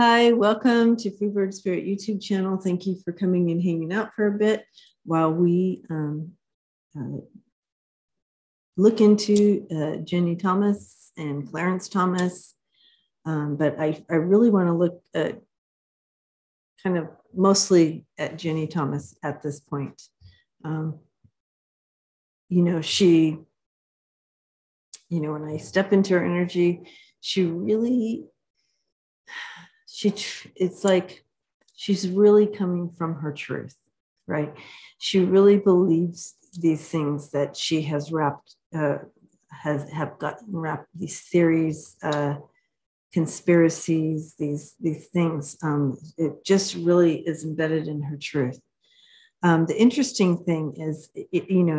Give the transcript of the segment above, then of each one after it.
Hi, welcome to Freebird Spirit YouTube channel. Thank you for coming and hanging out for a bit while we look into Ginny Thomas and Clarence Thomas. But I really want to look at kind of mostly at Ginny Thomas at this point. When I step into her energy, it's like she's really coming from her truth, right? She really believes these things that she has gotten wrapped, these theories, conspiracies, these things. It just really is embedded in her truth. The interesting thing is,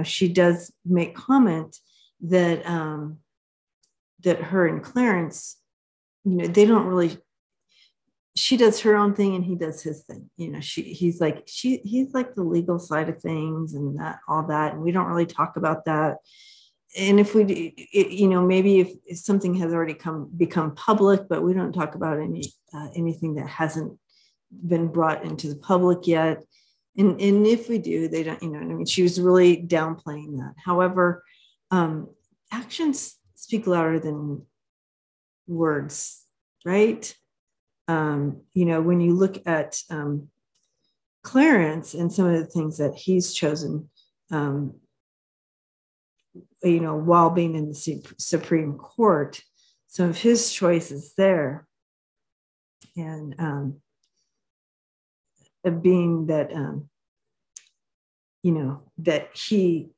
she does make comment that that her and Clarence, they don't really. She does her own thing and he does his thing. He's like the legal side of things and all that, and we don't really talk about that. And if we, maybe if something has already become public, but we don't talk about anything that hasn't been brought into the public yet. And if we do, they don't. She was really downplaying that. However, actions speak louder than words, right? When you look at Clarence and some of the things that he's chosen, while being in the Supreme Court, some of his choices there, and being that, that he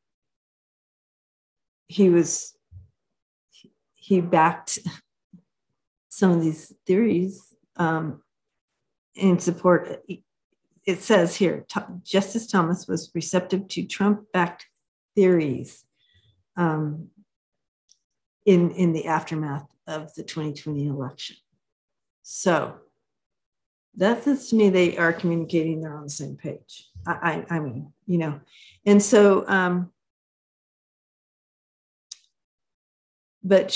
backed some of these theories in support. It says here, Justice Thomas was receptive to Trump-backed theories in the aftermath of the 2020 election. So that says to me they are communicating, they're on the same page. I mean, and so, but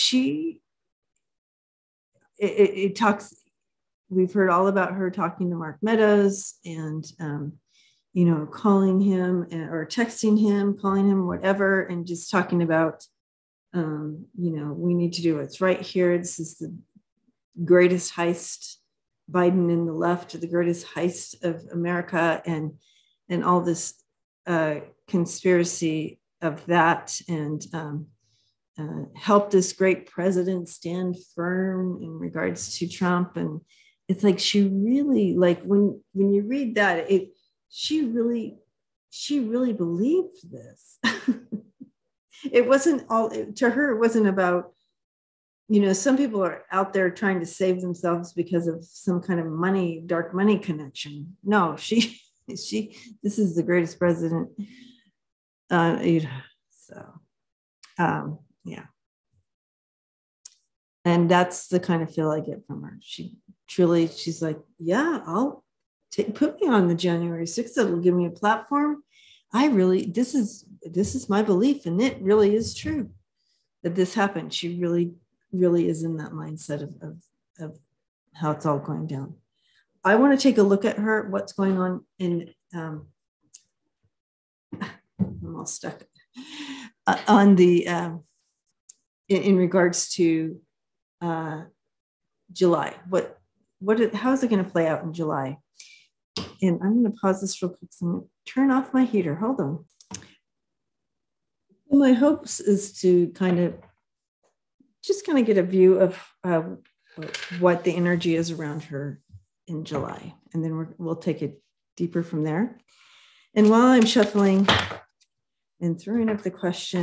it talks. We've heard all about her talking to Mark Meadows and, calling him or texting him, calling him whatever, and just talking about, we need to do what's right here. This is the greatest heist, Biden and the left, the greatest heist of America, and all this conspiracy of that, and help this great president stand firm in regards to Trump. And it's like she really, like when you read that, she really believed this. It wasn't all to her. It wasn't about, some people are out there trying to save themselves because of some kind of dark money connection. No, this is the greatest president. Yeah. And that's the kind of feel I get from her. She's like, yeah, put me on the January 6th. It'll give me a platform. This is my belief. And it really is true that this happened. She really, really is in that mindset of how it's all going down. I want to take a look at what's going on I'm all stuck on the, in regards to July. How is it going to play out in July? And I'm going to pause this real quick. So I'm going to turn off my heater. Hold on. My hopes is to kind of get a view of what the energy is around her in July. And then we'll take it deeper from there. And while I'm shuffling and throwing up the question,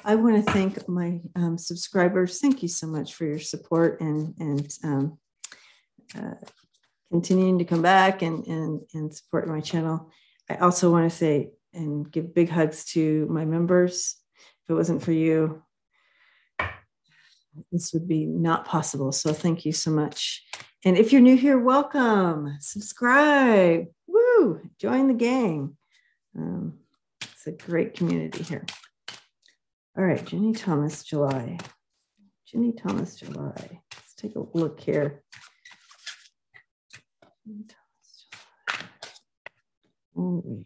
I want to thank my subscribers. Thank you so much for your support and continuing to come back and support my channel. I also want to say and give big hugs to my members. If it wasn't for you, this would be not possible. So thank you so much. And if you're new here, welcome, subscribe, woo, join the gang. It's a great community here. All right, Ginny Thomas, July. Ginny Thomas, July. Let's take a look here. All right.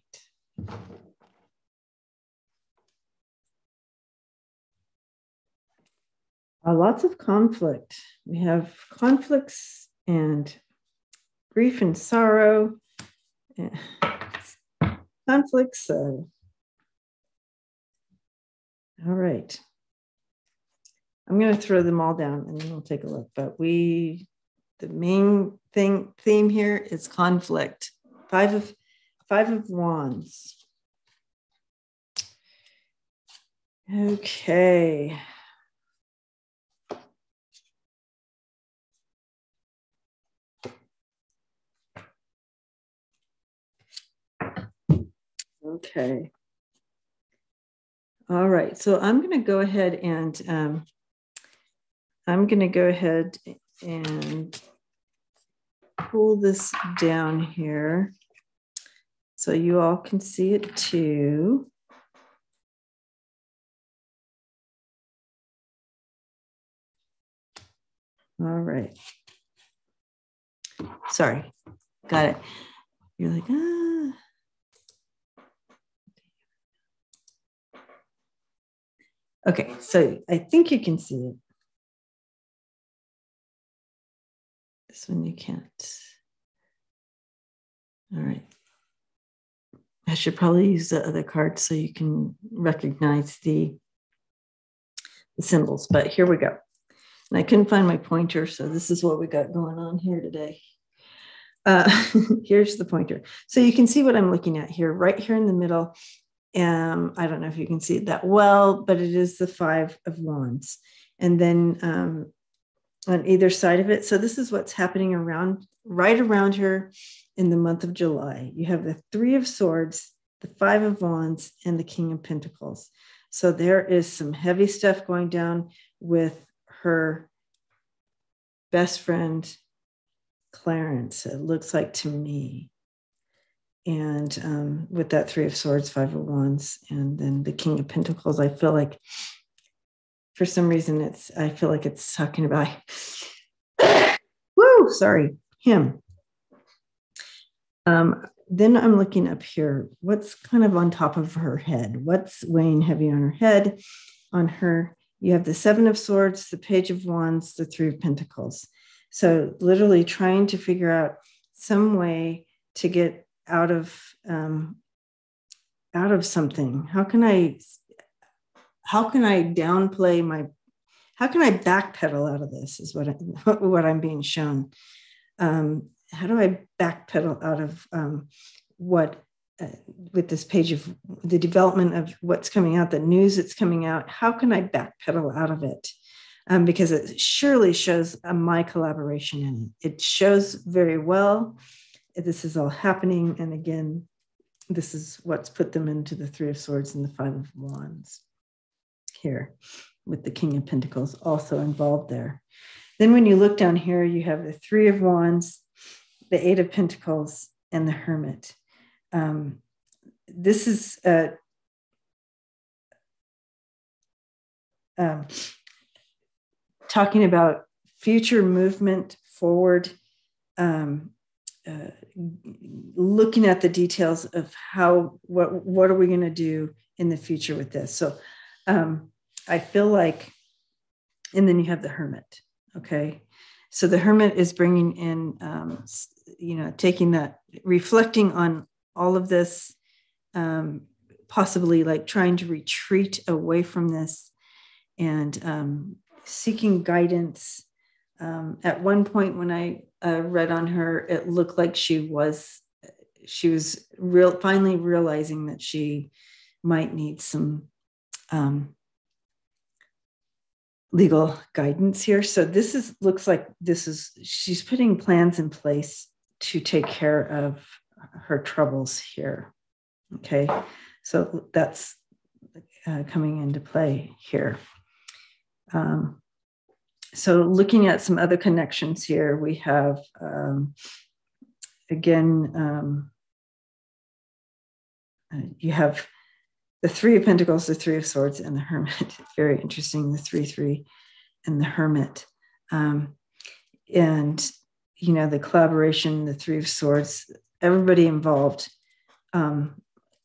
Lots of conflict. We have conflicts and grief and sorrow. Conflicts. All right. I'm going to throw them all down and then we'll take a look. But the main theme here is conflict. Five of Wands. Okay. Okay. All right. So I'm going to go ahead and pull this down here so you all can see it too. All right. Sorry. Got it. You're like, ah. Okay, so I think you can see it. This one you can't. All right. I should probably use the other card so you can recognize the symbols, but here we go. And I couldn't find my pointer, so this is what we got going on here today. Here's the pointer. So you can see what I'm looking at here, right here in the middle. I don't know if you can see it that well, but it is the Five of Wands. And then on either side of it. So this is what's happening right around her in the month of July. You have the Three of Swords, the Five of Wands, and the King of Pentacles. So there is some heavy stuff going down with her best friend, Clarence, it looks like to me. And with that Three of Swords, Five of Wands, and then the King of Pentacles, I feel like for some reason I feel like it's talking about him. Then I'm looking up here. What's kind of on top of her head? What's weighing heavy on her head? On her, you have the Seven of Swords, the Page of Wands, the Three of Pentacles. So literally trying to figure out some way to get out of something. How can I backpedal out of this is what I'm being shown. How do I backpedal out of with this page of the development of what's coming out, the news that's coming out? How can I backpedal out of it? Because it surely shows my collaboration in it. It shows very well this is all happening. And again, this is what's put them into the Three of Swords and the Five of Wands here, with the King of Pentacles also involved there. Then when you look down here, you have the Three of Wands, the Eight of Pentacles, and the Hermit. This is talking about future movement forward, looking at the details of what are we going to do in the future with this. So I feel like, and then you have the Hermit. Okay. So the Hermit is bringing in, taking that, reflecting on all of this, possibly like trying to retreat away from this and seeking guidance. At one point when I read on her, it looked like she was finally realizing that she might need some legal guidance here. So looks like she's putting plans in place to take care of her troubles here. Okay. So that's coming into play here. So looking at some other connections here, we have, you have the Three of Pentacles, the Three of Swords, and the Hermit. Very interesting, the 3-3 and the Hermit. And the collaboration, the Three of Swords, everybody involved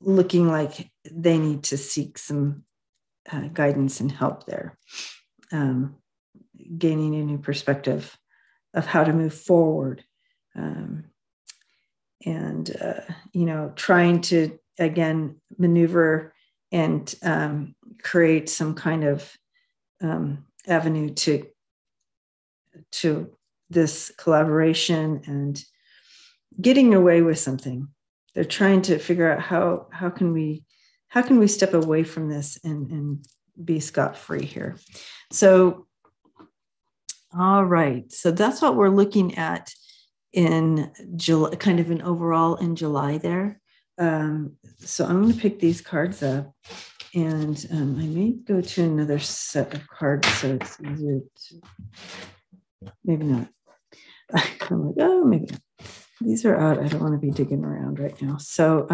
looking like they need to seek some guidance and help there, gaining a new perspective of how to move forward, and trying to, again, maneuver and create some kind of avenue to this collaboration and getting away with something. They're trying to figure out how can we step away from this and be scot-free here. So, all right. So that's what we're looking at in July, kind of an overall in July there. So I'm going to pick these cards up, and I may go to another set of cards so it's easier to, maybe not. I'm like, oh, maybe not. These are out. I don't want to be digging around right now. So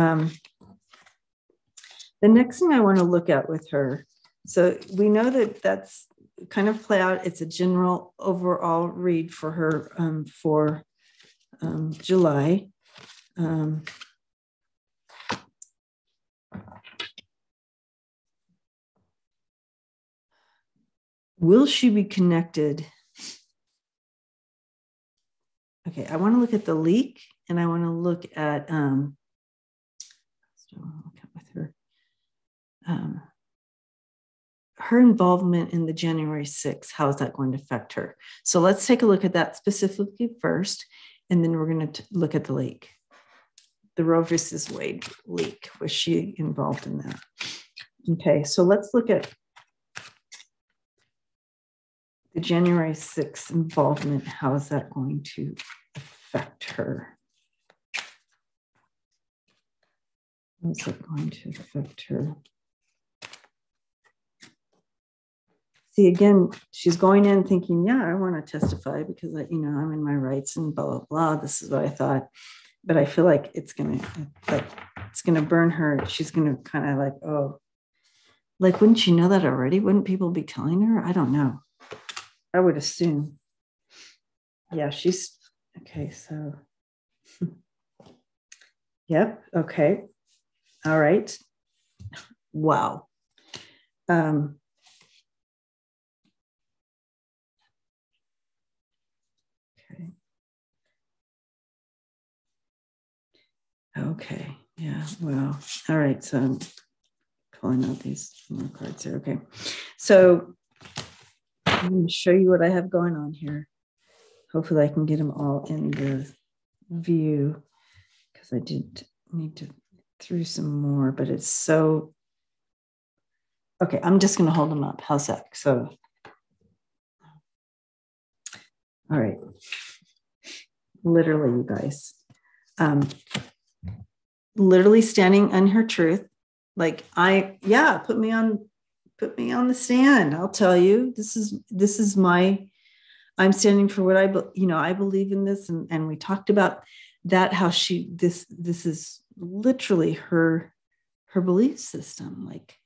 the next thing I want to look at with her, so we know that that's kind of play out. It's a general overall read for her for July. Will she be connected? Okay, I want to look at the leak, and I want to look at with her. Her involvement in the January 6th, how is that going to affect her? So let's take a look at that specifically first, and then we're going to look at the leak. The Roe versus Wade leak. Was she involved in that? Okay, so let's look at the January 6th involvement. How is that going to affect her? How is that going to affect her? See, again, she's going in thinking, yeah, I want to testify because I'm in my rights and blah, blah, blah. This is what I thought. But I feel like it's gonna burn her. She's gonna kind of like, oh, like, wouldn't you know that already? Wouldn't people be telling her? I don't know. I would assume. Yeah, she's okay. So, yep. Okay. All right. Wow. Okay. Yeah. Well, all right. So I'm pulling out these more cards here. Okay. So I'm going to show you what I have going on here. Hopefully I can get them all in the view, because I did need to through some more, but it's so, okay. I'm just going to hold them up. How's that? So, all right. Literally, you guys. Literally standing on her truth. Like, put me on the stand. I'll tell you, this is my, I'm standing for what I believe in this. And we talked about that, how this is literally her belief system. Like,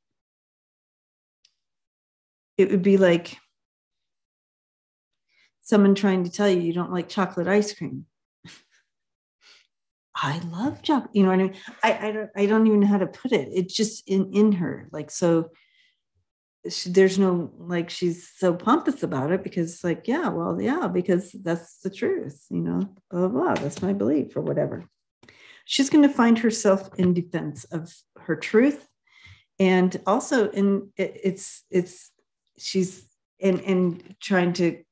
it would be like someone trying to tell you you don't like chocolate ice cream. I love chocolate. You know what I mean? I don't even know how to put it. It's just in her. Like, so there's no, like, she's so pompous about it because, like, because that's the truth, blah, blah, blah. That's my belief or whatever. She's going to find herself in defense of her truth. And also she's trying to,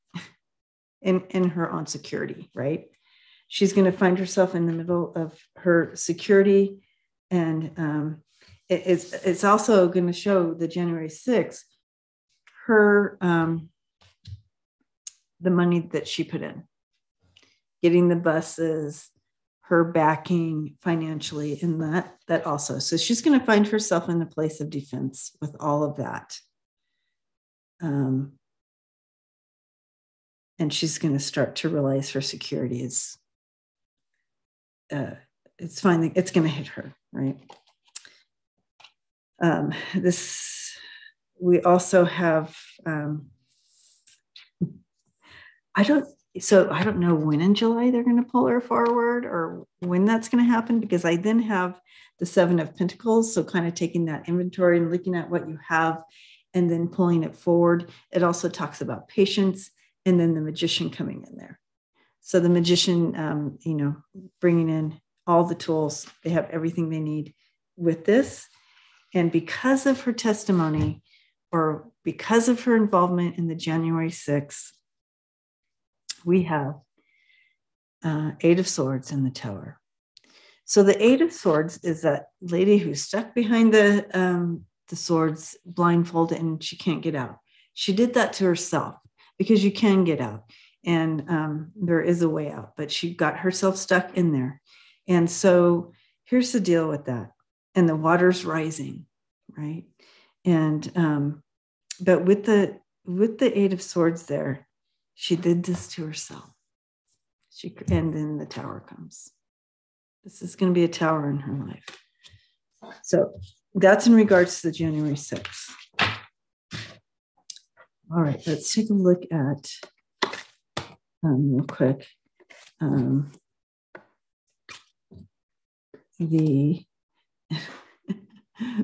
in her own security, right? She's going to find herself in the middle of her security. And it's also going to show the January 6th, her, the money that she put in, getting the buses, her backing financially in that also. So she's going to find herself in a place of defense with all of that. And she's going to start to realize her security is, it's going to hit her, right? We also have, So I don't know when in July they're going to pull her forward or when that's going to happen, because I then have the Seven of Pentacles. So kind of taking that inventory and looking at what you have and then pulling it forward. It also talks about patience and then the Magician coming in there. So the Magician, bringing in all the tools. They have everything they need with this. And because of her testimony, or because of her involvement in the January 6th, we have Eight of Swords in the Tower. So the Eight of Swords is that lady who's stuck behind the swords, blindfolded, and she can't get out. She did that to herself, because you can get out, and there is a way out, but she got herself stuck in there. And so here's the deal with that. And the water's rising, right? And but with the Eight of Swords there, she did this to herself. And then the Tower comes. This is going to be a tower in her life. So that's in regards to the January 6th. All right, let's take a look at real quick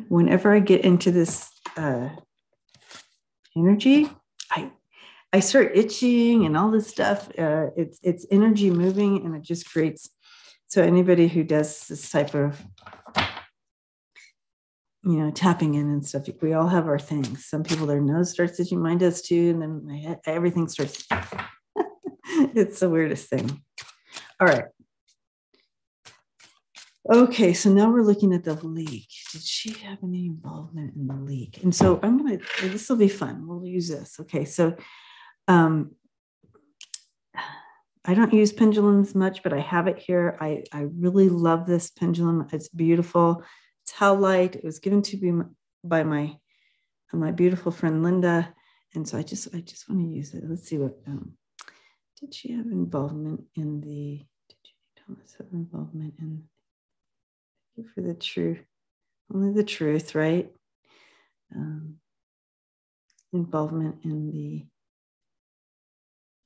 whenever I get into this energy, I start itching and all this stuff. It's energy moving, and it just creates. So anybody who does this type of, tapping in and stuff, we all have our things. Some people, their nose starts itching, mine does too, and then my head, everything starts. It's the weirdest thing. All right. Okay, so now we're looking at the leak. Did she have any involvement in the leak? And so this will be fun. We'll use this. Okay, so I don't use pendulums much, but I have it here. I really love this pendulum. It's beautiful. It's howlite. It was given to me by my beautiful friend Linda, and so I just want to use it. Let's see what did she have involvement in the? Did Thomas have involvement in? Thank you for the truth. Only the truth, right? Involvement in the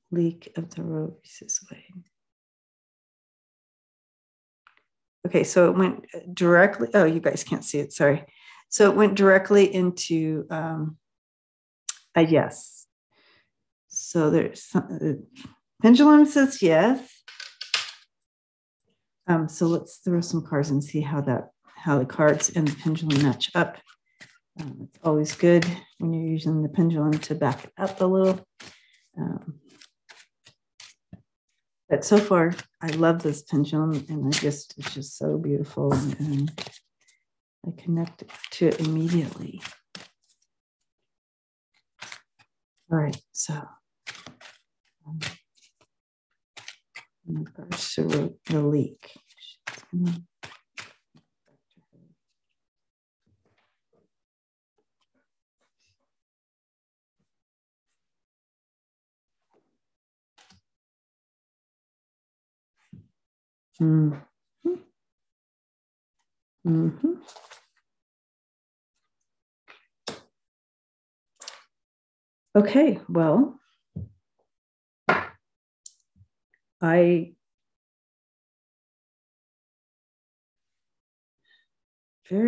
leak of the Rose's way. Okay, so it went directly. Oh, you guys can't see it. Sorry. So it went directly into a yes. So there's pendulum says yes. So let's throw some cards and see how the cards and the pendulum match up. It's always good when you're using the pendulum to back it up a little. But so far, I love this pendulum, and it's just so beautiful, and I connect to it immediately. All right, so in regards to the leak. Mm-hmm. Mm-hmm. Okay, well, very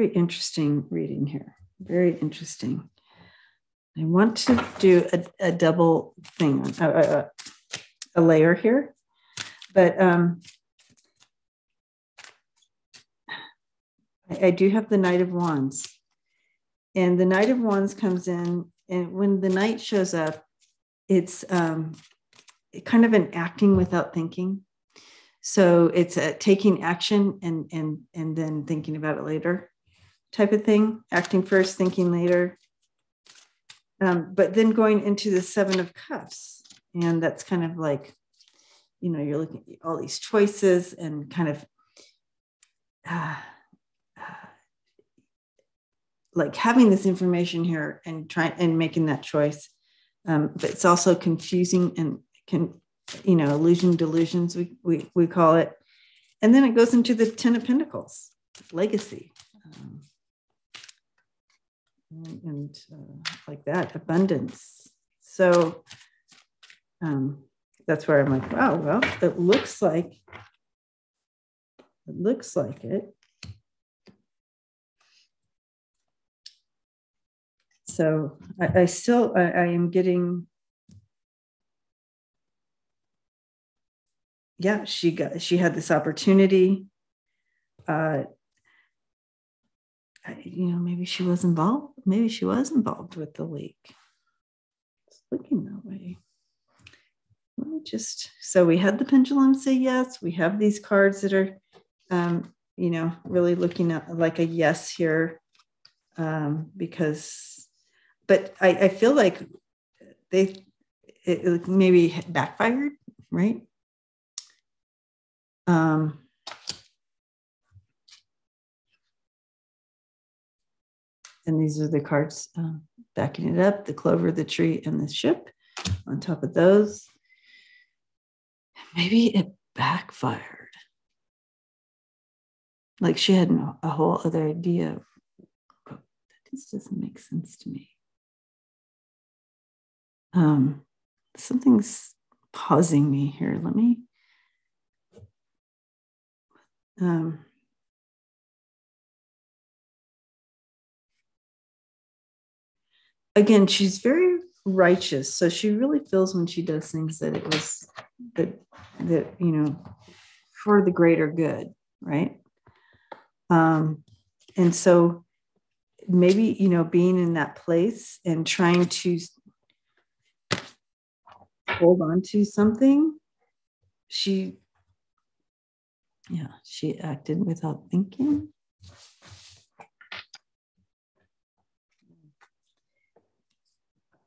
interesting reading here. Very interesting. I want to do a double thing, a layer here, but I do have the Knight of Wands, and the Knight of Wands comes in, and when the Knight shows up, it's kind of an acting without thinking. So it's a taking action and then thinking about it later type of thing. Acting first, thinking later. But then going into the Seven of Cups, and that's kind of like, you're looking at all these choices and kind of like having this information here and making that choice. But it's also confusing and illusion delusions, we call it. And then it goes into the Ten of Pentacles, legacy. And like that, abundance. So that's where I'm like, wow, well, it looks like it. So I still, I am getting, yeah, she had this opportunity. Maybe she was involved. Maybe she was involved with the leak. It's looking that way. Let me so we had the pendulum say yes. We have these cards that are, really looking at like a yes here, but I feel like it maybe backfired, right? And these are the cards backing it up, the clover, the tree, and the ship on top of those. Maybe it backfired. Like she had a whole other idea. This doesn't make sense to me. Something's pausing me here. Let me. Again, she's very righteous, so she really feels when she does things that it was that for the greater good, right? And so maybe being in that place and trying to hold on to something, she acted without thinking.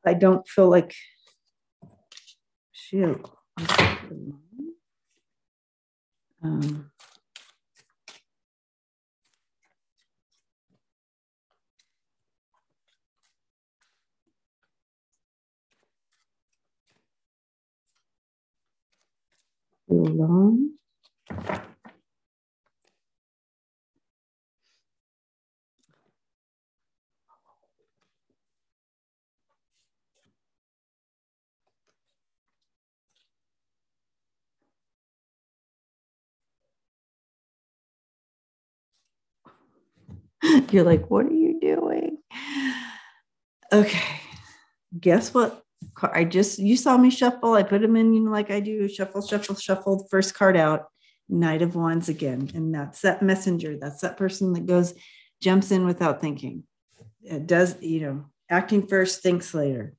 I don't feel like she alone. You're like, what are you doing? Okay. Guess what? You saw me shuffle. I put them in, like I do, shuffle, first card out, Knight of Wands again. And that's that messenger. That's that person that jumps in without thinking. It does, acting first, thinks later.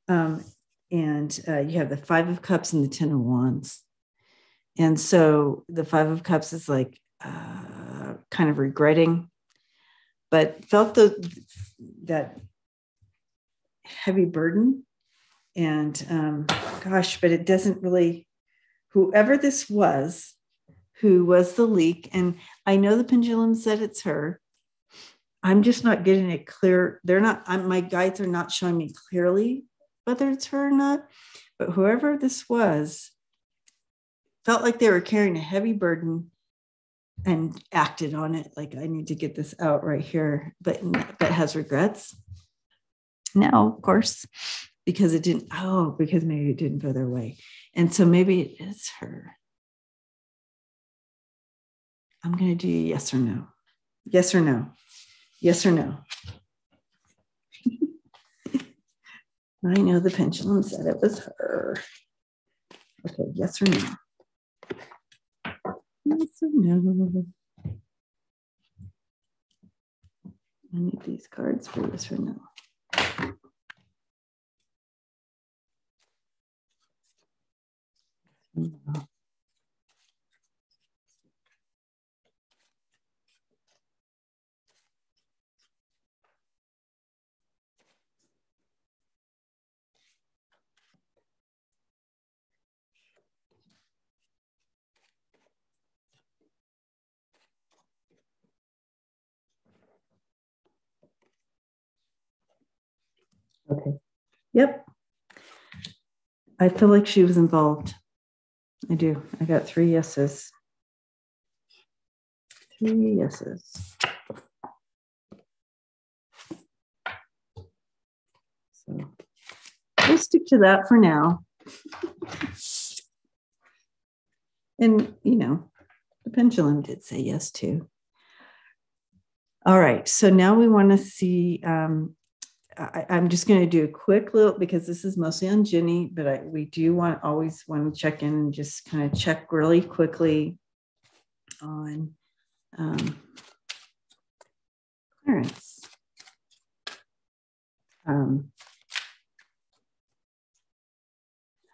And you have the Five of Cups and the Ten of Wands. And so the Five of Cups is like kind of regretting, but felt that heavy burden. And but it doesn't really, whoever this was, who was the leak, and I know the pendulum said it's her. I'm just not getting it clear. My guides are not showing me clearly whether it's her or not, but whoever this was felt like they were carrying a heavy burden and acted on it. Like, I need to get this out right here, but has regrets now, of course, because maybe it didn't go their way. And so maybe it is her. I'm going to do yes or no. Yes or no. Yes or no. I know the pendulum said it was her. Okay, yes or no. Yes or no. I need these cards for yes or no. Okay. Yep. I feel like she was involved. I do. I got 3 yeses. 3 yeses. So we'll stick to that for now. And, you know, the pendulum did say yes too. All right. So now we want to see, I'm just going to do a quick little, because this is mostly on Ginny, but we do always want to check in and just kind of check really quickly on Clarence.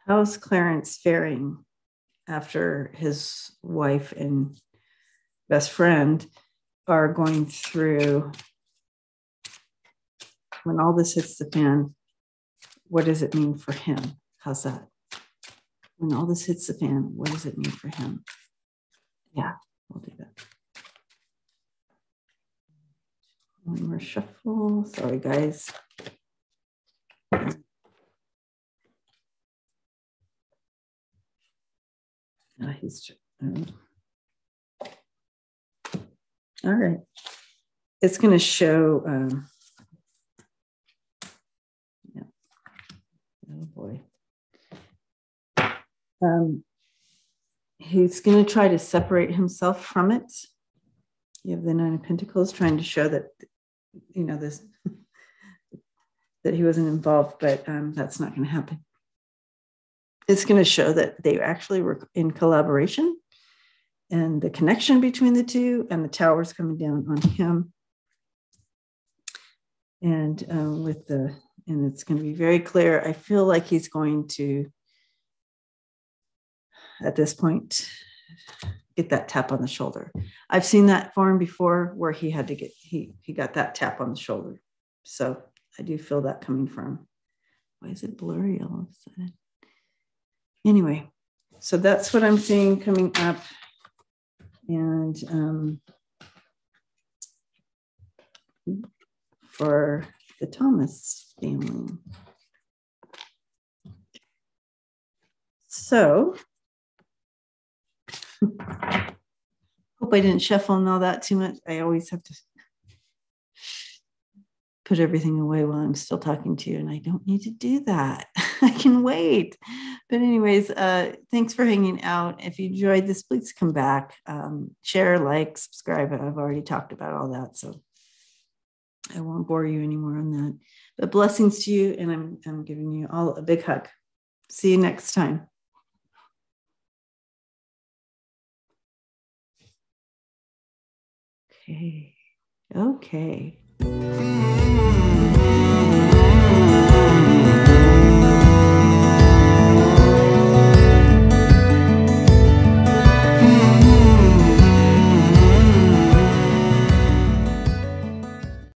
How's Clarence faring after his wife and best friend are going through, when all this hits the fan, what does it mean for him? How's that? When all this hits the fan, what does it mean for him? Yeah, we'll do that. One more shuffle. Sorry, guys. All right. It's going to show. Yeah. Oh boy. He's going to try to separate himself from it. You have the Nine of Pentacles trying to show that, you know, this, that he wasn't involved, but that's not going to happen. It's going to show that they actually were in collaboration, and the connection between the two, and the tower's coming down on him. And and it's going to be very clear. I feel like he's going to, at this point, get that tap on the shoulder. I've seen that for him before, where he had to he got that tap on the shoulder. So I do feel that coming from. Why is it blurry all of a sudden? Anyway, so that's what I'm seeing coming up. And for the Thomas family. So hope I didn't shuffle and all that too much. I always have to put everything away while I'm still talking to you, and I don't need to do that. I can wait. But anyways, thanks for hanging out. If you enjoyed this, please come back, share, like, subscribe. I've already talked about all that, so I won't bore you anymore on that. But blessings to you, and I'm giving you all a big hug. See you next time. Okay.